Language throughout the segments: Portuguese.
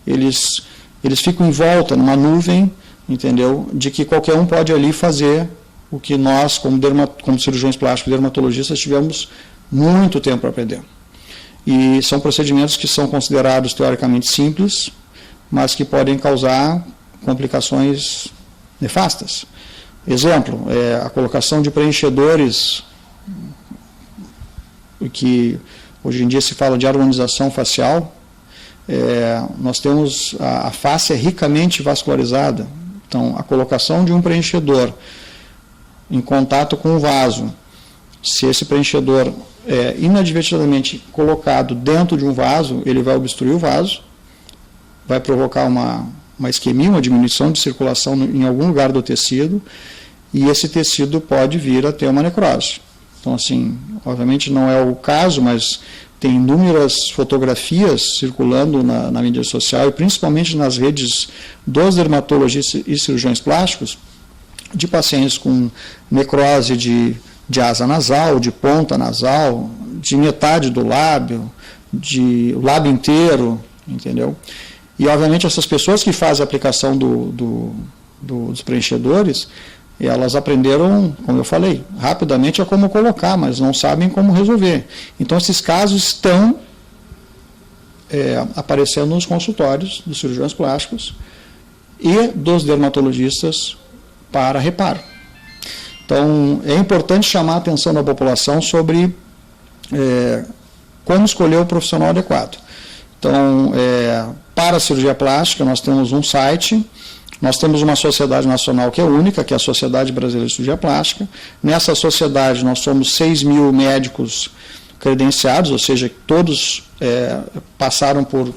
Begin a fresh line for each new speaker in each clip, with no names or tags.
eles ficam em volta, numa nuvem, entendeu? De que qualquer um pode ali fazer o que nós, como cirurgiões plásticos e dermatologistas, tivemos muito tempo para aprender. E são procedimentos que são considerados teoricamente simples, mas que podem causar complicações nefastas. Exemplo, a colocação de preenchedores, que hoje em dia se fala de harmonização facial. Nós temos, a face é ricamente vascularizada, então a colocação de um preenchedor em contato com o vaso, se esse preenchedor é inadvertidamente colocado dentro de um vaso, ele vai obstruir o vaso, vai provocar uma isquemia, uma diminuição de circulação em algum lugar do tecido, e esse tecido pode vir a ter uma necrose. Então, assim, obviamente não é o caso, mas tem inúmeras fotografias circulando na mídia social, e principalmente nas redes dos dermatologistas e cirurgiões plásticos, de pacientes com necrose de asa nasal, de ponta nasal, de metade do lábio, de lábio inteiro, entendeu? E, obviamente, essas pessoas que fazem a aplicação dos preenchedores, elas aprenderam, como eu falei, rapidamente a como colocar, mas não sabem como resolver. Então, esses casos estão aparecendo nos consultórios dos cirurgiões plásticos e dos dermatologistas para reparo. Então, é importante chamar a atenção da população sobre como escolher o profissional adequado. Então, para a cirurgia plástica, nós temos um site, nós temos uma sociedade nacional que é única, que é a Sociedade Brasileira de Cirurgia Plástica. Nessa sociedade, nós somos 6.000 médicos credenciados, ou seja, todos passaram por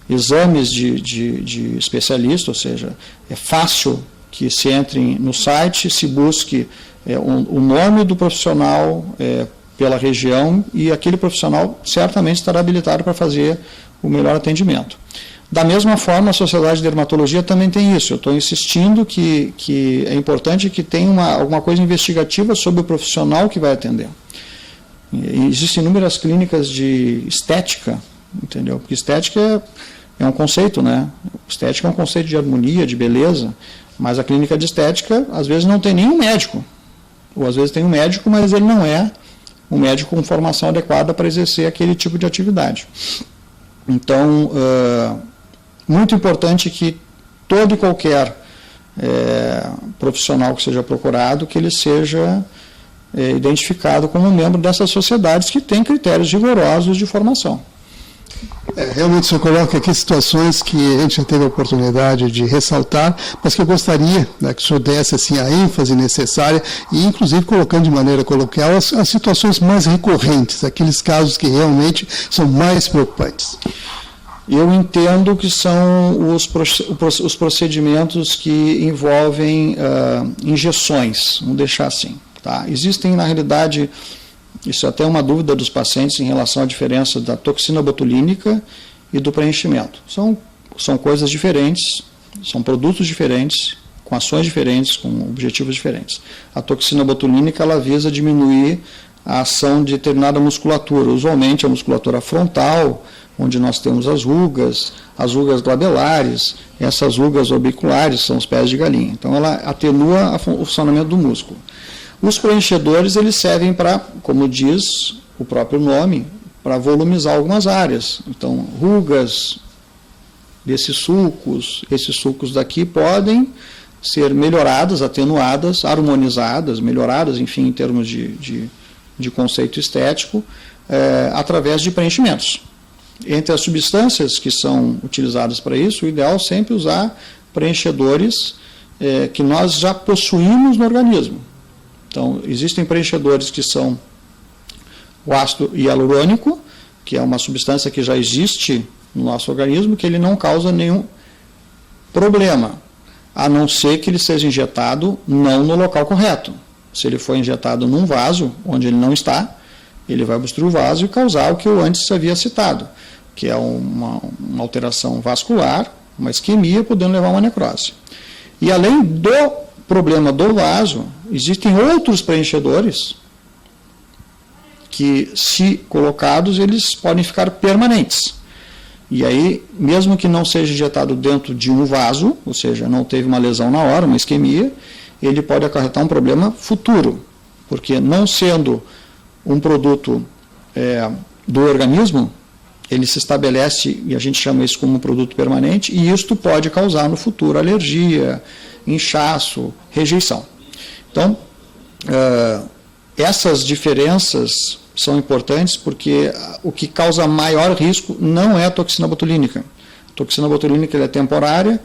exames de especialista, ou seja, é fácil que se entre no site, se busque o nome do profissional pela região, e aquele profissional certamente estará habilitado para fazer o melhor atendimento. Da mesma forma, a Sociedade de Dermatologia também tem isso. Eu estou insistindo que é importante que tenha alguma coisa investigativa sobre o profissional que vai atender. E existem inúmeras clínicas de estética, entendeu? Porque estética é um conceito, né? Estética é um conceito de harmonia, de beleza, mas a clínica de estética, às vezes, não tem nenhum médico. Ou, às vezes, tem um médico, mas ele não é um médico com formação adequada para exercer aquele tipo de atividade. Então, muito importante que todo e qualquer profissional que seja procurado, que ele seja identificado como membro dessas sociedades que têm critérios rigorosos de formação.
Realmente o senhor coloca aqui situações que a gente já teve a oportunidade de ressaltar, mas que eu gostaria, né, que o senhor desse assim, a ênfase necessária e, inclusive, colocando de maneira coloquial as situações mais recorrentes, aqueles casos que realmente são mais preocupantes.
Eu entendo que são os procedimentos que envolvem injeções, vamos deixar assim. Tá? Existem, na realidade, isso é até uma dúvida dos pacientes em relação à diferença da toxina botulínica e do preenchimento. São coisas diferentes, são produtos diferentes, com ações diferentes, com objetivos diferentes. A toxina botulínica, ela visa diminuir a ação de determinada musculatura, usualmente a musculatura frontal, onde nós temos as rugas glabelares, essas rugas orbiculares, são os pés de galinha. Então, ela atenua o funcionamento do músculo. Os preenchedores, eles servem para, como diz o próprio nome, para volumizar algumas áreas. Então, rugas esses sucos daqui podem ser melhoradas, atenuadas, harmonizadas, melhoradas, enfim, em termos de conceito estético, através de preenchimentos. Entre as substâncias que são utilizadas para isso, o ideal é sempre usar preenchedores que nós já possuímos no organismo. Então, existem preenchedores que são o ácido hialurônico, que é uma substância que já existe no nosso organismo, que ele não causa nenhum problema, a não ser que ele seja injetado não no local correto. Se ele for injetado num vaso onde ele não está, ele vai obstruir o vaso e causar o que eu antes havia citado, que é uma alteração vascular, uma isquemia, podendo levar a uma necrose. E além do problema do vaso, existem outros preenchedores que, se colocados, eles podem ficar permanentes. E aí, mesmo que não seja injetado dentro de um vaso, ou seja, não teve uma lesão na hora, uma isquemia, ele pode acarretar um problema futuro, porque não sendo um produto do organismo, ele se estabelece, e a gente chama isso como um produto permanente, e isto pode causar no futuro alergia, inchaço, rejeição. Então, essas diferenças são importantes porque o que causa maior risco não é a toxina botulínica. A toxina botulínica ela é temporária,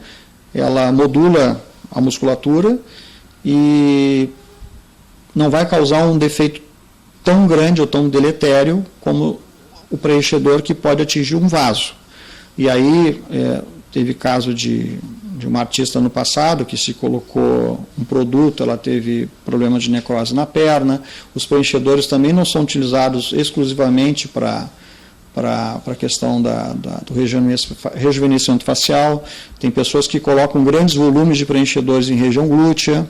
ela modula a musculatura e não vai causar um defeito tão grande ou tão deletério como o preenchedor que pode atingir um vaso. E aí teve caso de uma artista no passado que se colocou um produto, ela teve problema de necrose na perna. Os preenchedores também não são utilizados exclusivamente para a questão do rejuvenescimento facial. Tem pessoas que colocam grandes volumes de preenchedores em região glútea.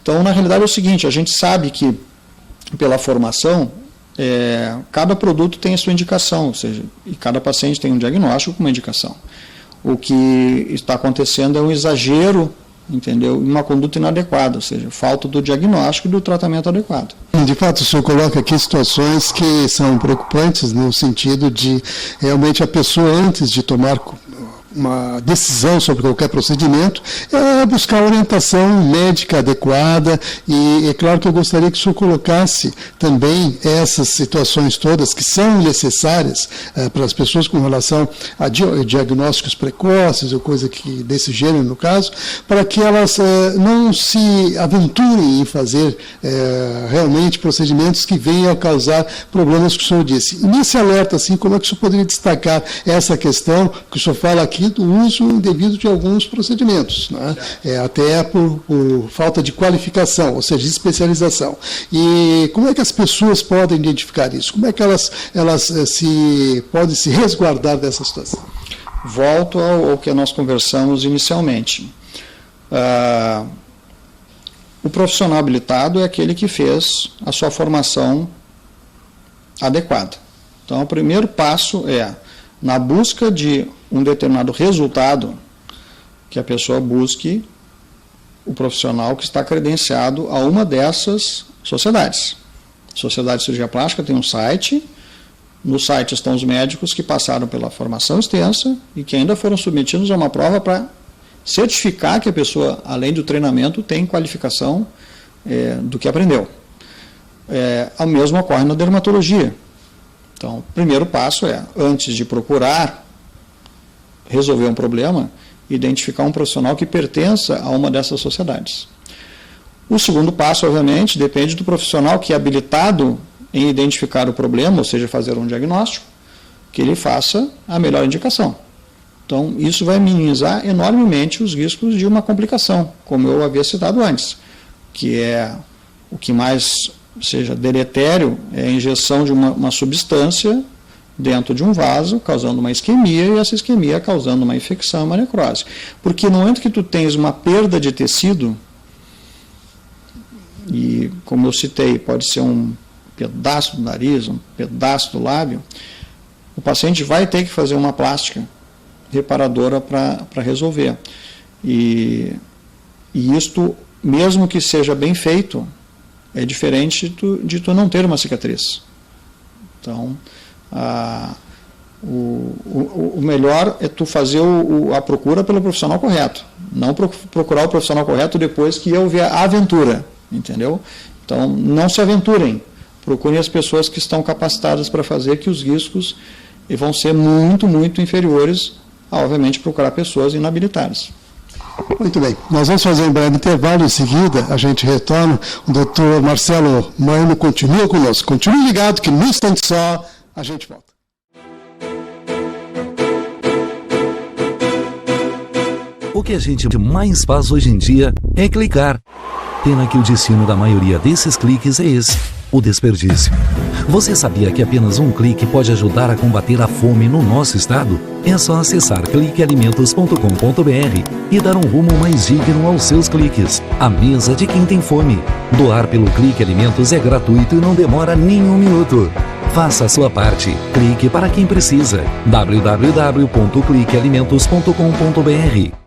Então, na realidade é o seguinte, a gente sabe que pela formação, cada produto tem a sua indicação, ou seja, e cada paciente tem um diagnóstico com uma indicação. O que está acontecendo é um exagero, entendeu? Uma conduta inadequada, ou seja, falta do diagnóstico e do tratamento adequado.
De fato, o senhor coloca aqui situações que são preocupantes no sentido de realmente a pessoa, antes de tomar uma decisão sobre qualquer procedimento, buscar orientação médica adequada, e é claro que eu gostaria que o senhor colocasse também essas situações todas que são necessárias para as pessoas com relação a diagnósticos precoces ou coisa desse gênero, no caso, para que elas não se aventurem em fazer realmente procedimentos que venham a causar problemas que o senhor disse. E nesse alerta, assim, como é que o senhor poderia destacar essa questão que o senhor fala aqui do uso indevido de alguns procedimentos, né? Até por falta de qualificação, ou seja, de especialização. E como é que as pessoas podem identificar isso? Como é que elas podem se resguardar dessa situação?
Volto ao que nós conversamos inicialmente. O profissional habilitado é aquele que fez a sua formação adequada. Então, o primeiro passo na busca de um determinado resultado, que a pessoa busque o profissional que está credenciado a uma dessas sociedades. A Sociedade de Cirurgia Plástica tem um site, no site estão os médicos que passaram pela formação extensa e que ainda foram submetidos a uma prova para certificar que a pessoa, além do treinamento, tem qualificação do que aprendeu. O mesmo ocorre na dermatologia. Então, o primeiro passo antes de procurar resolver um problema, identificar um profissional que pertença a uma dessas sociedades. O segundo passo, obviamente, depende do profissional que é habilitado em identificar o problema, ou seja, fazer um diagnóstico, que ele faça a melhor indicação. Então, isso vai minimizar enormemente os riscos de uma complicação, como eu havia citado antes, que é o que mais seja deletério, é a injeção de uma substância dentro de um vaso, causando uma isquemia, e essa isquemia causando uma infecção, uma necrose. Porque no momento que tu tens uma perda de tecido, e como eu citei, pode ser um pedaço do nariz, um pedaço do lábio, o paciente vai ter que fazer uma plástica reparadora para resolver. E isto, mesmo que seja bem feito, é diferente de tu não ter uma cicatriz. Então, o melhor é tu fazer a procura pelo profissional correto, não procurar o profissional correto depois que houve a aventura, entendeu? Então, não se aventurem, procurem as pessoas que estão capacitadas para fazer, que os riscos vão ser muito, muito inferiores a, obviamente, procurar pessoas inabilitadas.
Muito bem, nós vamos fazer um breve intervalo, em seguida a gente retorna. O doutor Marcelo Moeno continua conosco. Continue ligado que no instante só a gente volta.
O que a gente mais faz hoje em dia é clicar. Pena que o destino da maioria desses cliques é esse, o desperdício. Você sabia que apenas um clique pode ajudar a combater a fome no nosso estado? É só acessar cliquealimentos.com.br e dar um rumo mais digno aos seus cliques. A mesa de quem tem fome. Doar pelo Clique Alimentos é gratuito e não demora nem um minuto. Faça a sua parte. Clique para quem precisa. www.cliquealimentos.com.br